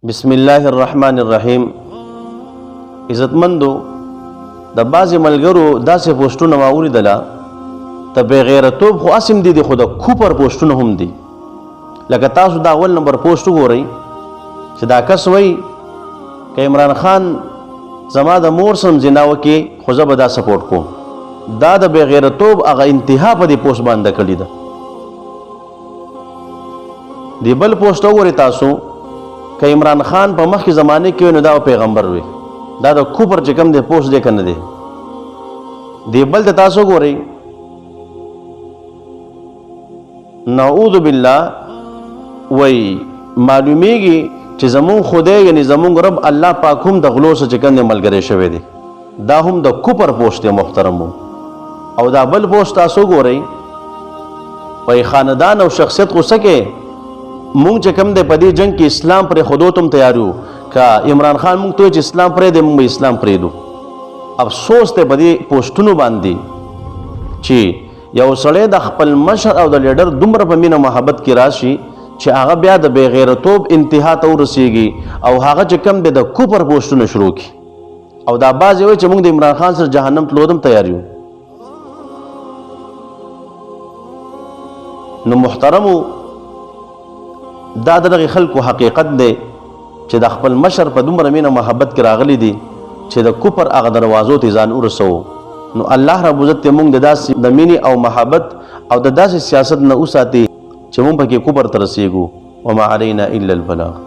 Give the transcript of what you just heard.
بسم الله الرحمن الرحیم. عزتمندو د بعضې ملګرو داسې پوسټونه ما اولیدله ته بې غیرتوب خو اسم دي خو د کوپر پوسټونه هم دي. لکه تاسو دا اول نمبر پوسټ وګورئ چې دا کس وایي که عمران خان زما د مور سم زنا وکړي خو زه به دا سپورټ کوم. دا د بې غیرتوب هغه انتها په دې پوسټ باندې کړې ده. دی بل پوسټ وګورئ تاسو که عمران خان په مخکې زمانه کې نو دا پیغمبر وي. دا د کوپر چې کوم دی پوسټ دی که نه دی. دی بل ته تاسو ګورئ نعوذ بالله وایي معلومیږي چې زمون خدای یعنی زمون رب الله پاک هم د غلو څخه چې کوم دی ملګری شوی دی. دا هم د کوپر پوسټ دی محترمو. او دا بل پوسټ تاسو ګورئ وایي خاندان او شخصیت غوسه کې مونږ چې کوم دی په دې جنگ کې اسلام پرې خودو تم تیار یو. که عمران خان مونږ ته چې اسلام پرېږدي مونږ به اسلام پرېږدو. افسوس دی په دې پوسټونو باندې چې یو سړی د خپل مشر او د لیډر دومره په مینه محبت کې راشي چې هغه بیا د بې غیرتوب انتها ته ورسېږي او هغه چې کوم دی د کوپر پوسټونه شروع کړي. او دا بعضې وایي چې مونږ د عمران خان سره جهنم تلو هم تیار یو. نو محترمو دا دغه خلکو حقیقت دی چې د خپل مشر په دومره مینه محبت کې راغلی دي چې د کوپر هغه دروازو ته ځان ورسوو. نو الله رب عزت ته مونږ د داسې د مینې او محبت او د داسې سیاست نه وساتي چې مونږ پکې کوپر ته رسېږو. وما علینا الا البلاغ.